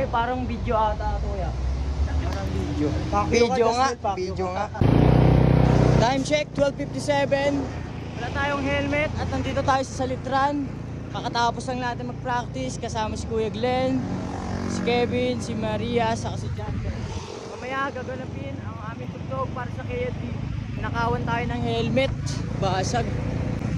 Eh, parang video ata ito ya. Parang video. Video nga. Time check, 12:57. Wala tayong helmet at nandito tayo sa Salitran. Kakatapos lang natin mag-practice kasama si Kuya Glenn, si Kevin, si Maria, saka si John. Mamaya gaganapin ang aming tugtog para sa KLD. Nakawan tayo ng helmet, basag.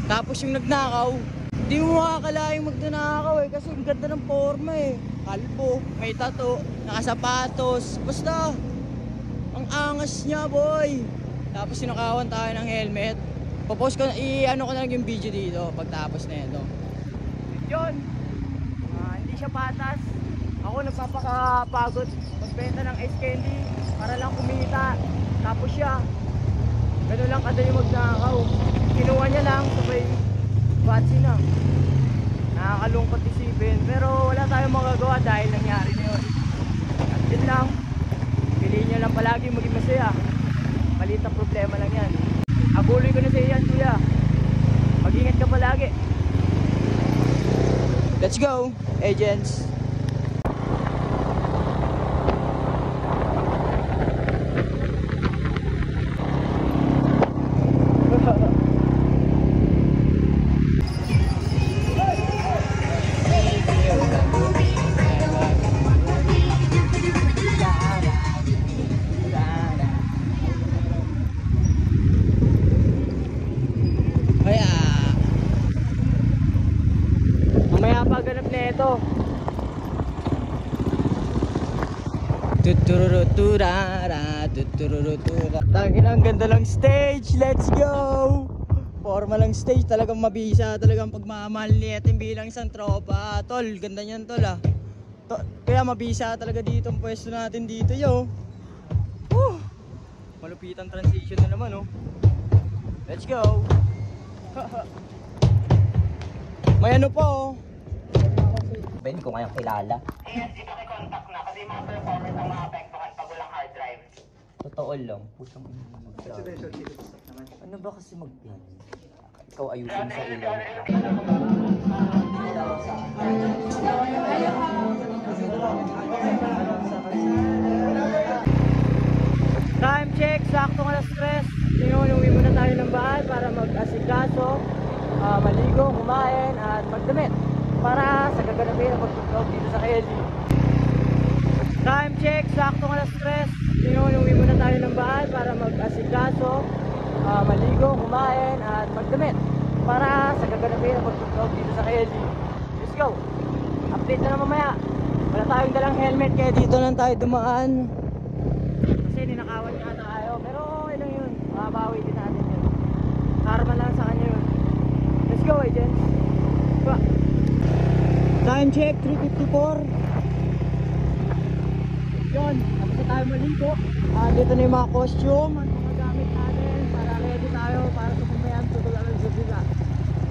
Tapos yung nagnakaw, hindi mo makakalaing magnanakaw eh kasi ang ganda ng forma eh. Kalbo, may tato, nakasapatos, basta ang angas niya boy. Tapos sinakawan tayo ng helmet. Popost ko, i-ano ko na lang yung video dito pagtapos na ito. Yun, hindi siya patas. Ako nagpapakapagod magbenta ng ice candy para lang kumita. Tapos siya, gano'n lang kadali magnakaw. Kinuha niya lang, sabay batsi na. Nakakalungkot isipin, pero wala tayong magagawa dahil nangyari na yun. At yun lang, piliin niya lang palagi maging masaya. Maliit ang problema lang yan. Abuloy ko na sa iyan, kuya. Mag-ingat ka palagi. Let's go, agents. Mamaya pagganap na ito. Tangin, ang ganda lang stage. Let's go. Forma lang stage, talagang mabisa, talagang pagmamahal ni Etin bilang isang tropa. Tol, ganda niyan tol ah. Kaya mabisa talaga dito ang pwesto natin dito yo. Malupitan transition na naman oh. Let's go. May ano po oh. Ben, kung kayang kilala. Yes, ipaki-contact na kasi mga performers ang maapektuhan pag walang hard drive. Totoo lang. Putang ano ba kasi mag-plan? Ikaw ayusin sa ilaw. Time check, saktong alas 3. Inuwi muna tayo ng bahay para mag-asikaso, maligo, kumain at magdamit para sa gaganapin ang pagtutog dito sa KLD. Time check, saktong alas 3. Inuwi muna tayo ng bahay para mag-asikaso, maligo, kumain at magdamit para sa gaganapin ang pagtutog dito sa KLD. Let's go! Update na lang mamaya. Wala tayong dalang helmet kaya dito lang tayo dumaan. Kasi ninakawan niya tayo. Pero okay lang yun. Makabawi din natin yun. Karma lang sa kanya yun. Let's go agents. Diba? Time check 3:54. Yun. Tapos na tayo maligo. Dito na yung mga costume at mga gamit natin para ready tayo para sa pamayan tutulan ng Zubila.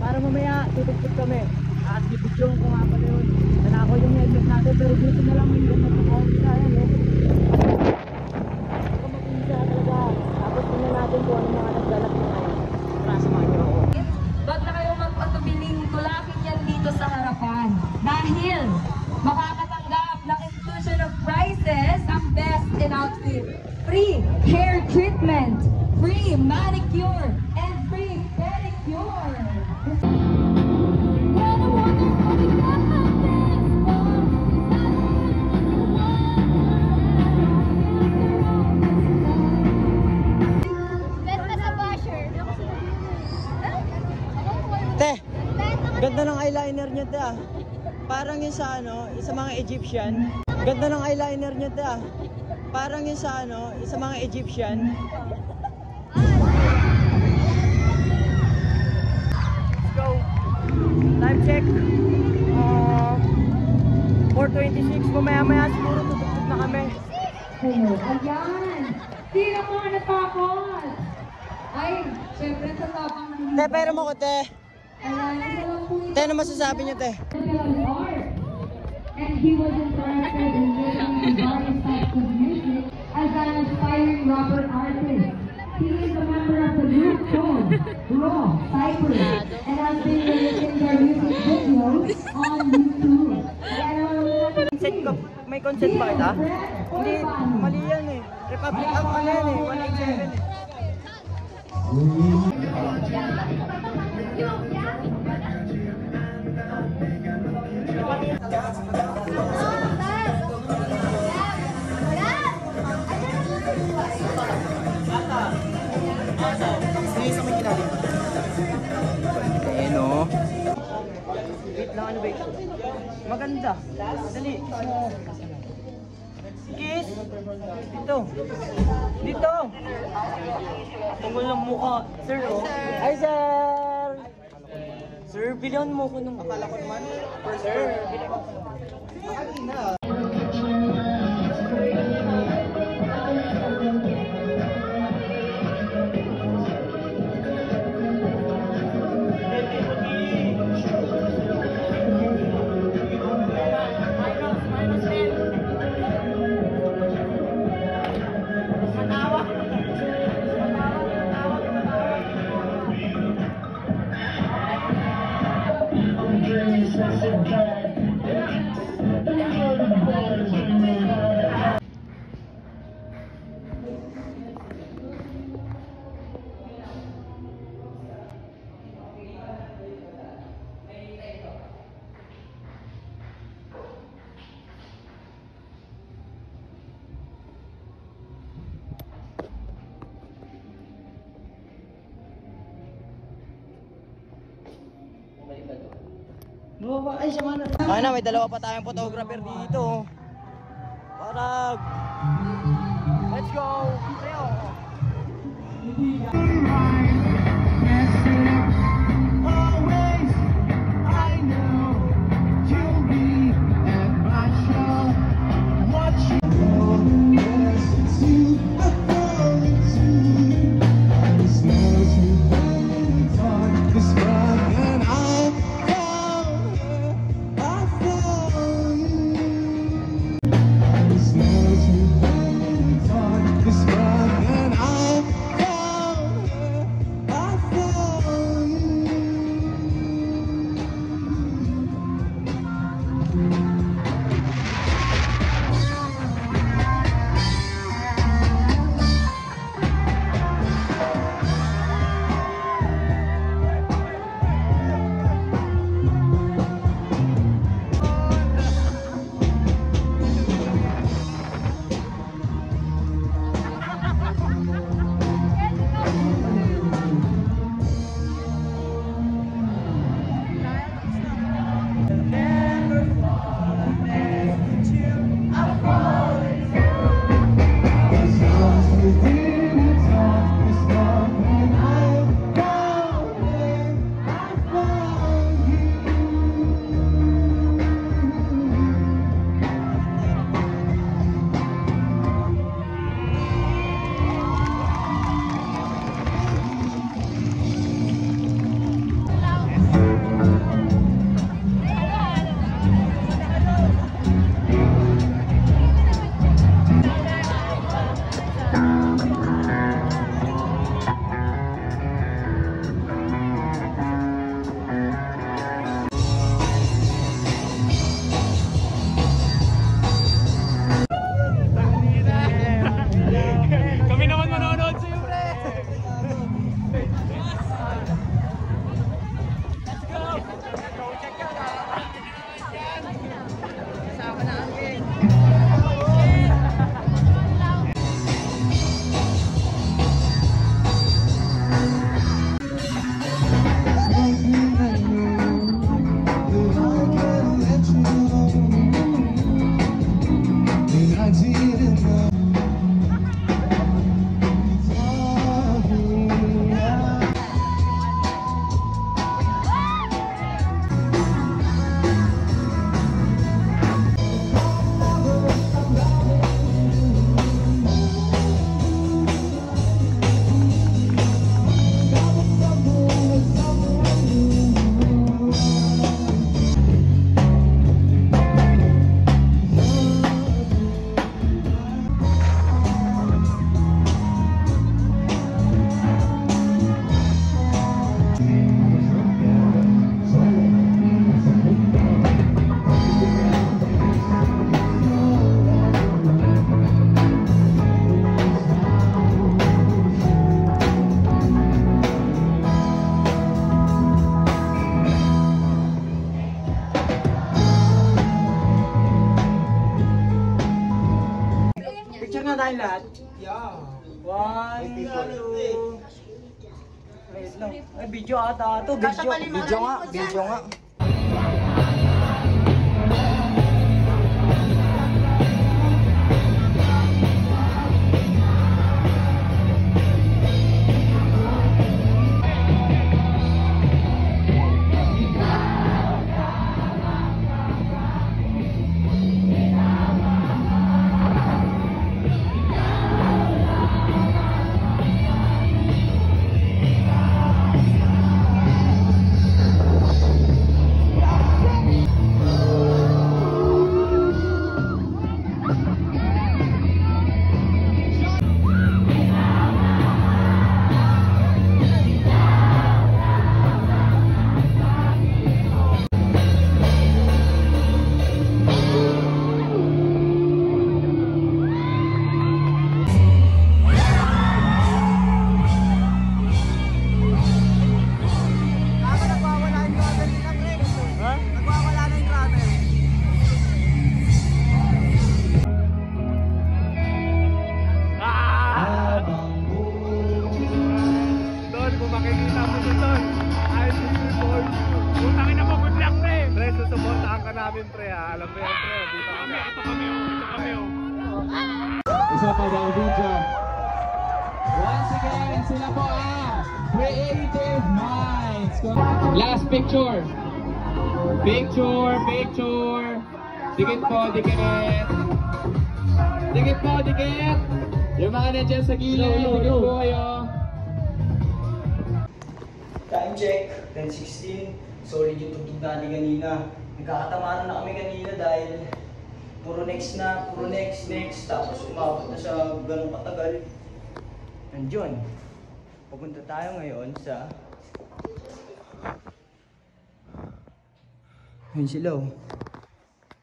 Para mamaya tutugtog kami. At i-video ko nga pala yun. Nanakaw yung helmet natin pero dito na lang yung ganda ng office yan eh. Tapos tingnan natin kung ano mga nagdalat na ngayon. Para samahan niyo ako. Ba't na kayo magpatubiling tulakin yan dito sa harapan? Dahil makakatanggap ng inclusion of prizes ang best in outfit. Free hair treatment, free manicure, and free pedicure. Te, ganda ng eyeliner niya te ah. Parang yung sa ano, sa mga Egyptian. Ganda ng eyeliner niya te ah. Parang yung sa ano, sa mga Egyptian. Let's go. Time check. 4:26. Mamaya-maya siguro tutugtog na kami. Ayan! Sino mga natakot? Ay, syempre sa tapang ng... Te, pero mo ko te. Ayan, isa lang po ito. Te, ano masasabi niyo te? And he was interested in making various types of music as an aspiring rapper artist. He is a member of the group called Raw Cypress and has been releasing their music videos on YouTube. Sa may consent ba kita? Hindi, mali yan eh. Republic Act ano yan eh, 187 eh. Ayan o. Wait lang, ano ba ito? Maganda. Dali. Kiss. Dito. Dito. Tungkol ng mukha. Sir, oh. Hi, sir. Sir, bilihan mo ko ng... Akala ko naman. Sir, bilihan mo ko. Ay na, may dalawa pa tayong photographer dito. Parag. Let's go. na tayo lahat? Yeah. 1, 2. Wait lang. Ay, video ata ito. Video nga. Isa pa daw video. Once again, sila po ang Creative Minds. Last picture. Picture. Dikit po, dikit. Dikit po, dikit. Yung mga nandiyan sa gilid, dikit po kayo. Time check, 10:16. Solid yung tugtog natin kanina. Nagkakatamaran na kami kanina dahil puro next. Tapos umabot na sa ganong katagal. Nandiyon. Pupunta tayo ngayon sa... Ayun sila oh.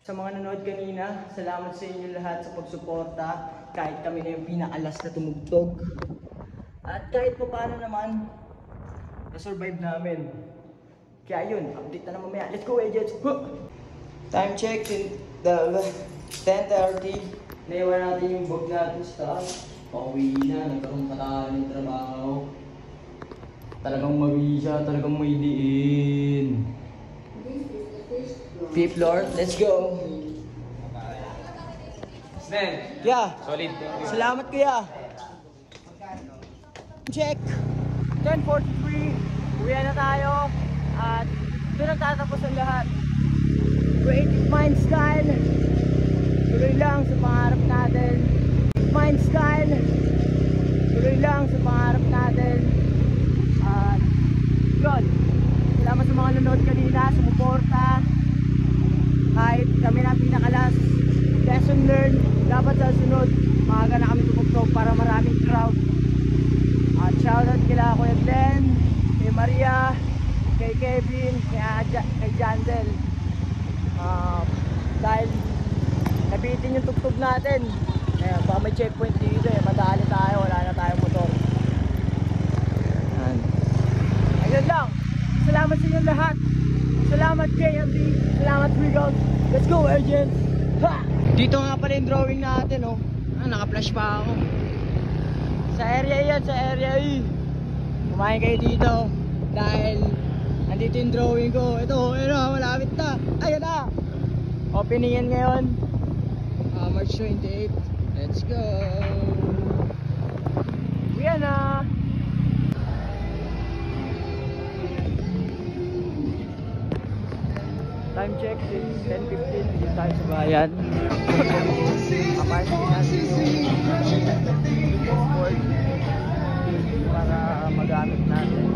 Sa mga nanood kanina, salamat sa inyo lahat sa pagsuporta. Kahit kami na yung pinakalas na tumugtog. At kahit pa paano naman, na-survive namin. Kaya yun, update na naman mamaya. Let's go, agents! Time check, 10:30. Naiwan natin yung bag natin sa taas. Pauwi na, nagkaroon pa tayo ng trabaho. Talagang mawi siya, talagang may diin. 5th floor, let's go! Snen, Yeah, solid. salamat kuya! Check! 10:43, uwi na tayo. At doon nagtatapos ang lahat. Creative Mind Style. Tuloy lang sa pangarap natin. Mind Style. Tuloy lang sa pangarap natin. At yun. Salamat sa mga nanood kanina, sumuporta. Kahit kami na pinakalas. Lesson learned. Dapat sa sunod, maaga na kami tumugtog para maraming crowd. At shoutout kila Kuya Glenn, kay Maria, kay Kevin, kay Jandel. Dahil nabitin yung tugtog natin. Baka may checkpoint dito madali tayo, wala na tayong motor. Ayun lang. Salamat sa inyo lahat. Salamat KMD. Salamat Regal. Let's go, agent! Ha! Dito nga pala yung drawing natin oh. Naka-flash pa ako. Sa area yan, sa area E. Kumain kayo dito. Dahil nandito yung drawing ko. Ito, malapit na. Ayun na. Opening yan ngayon. March 28. Let's go. Yan na. Time check is 10:15. Dito tayo sa bayan. Kaparsin natin yung board para magamit natin.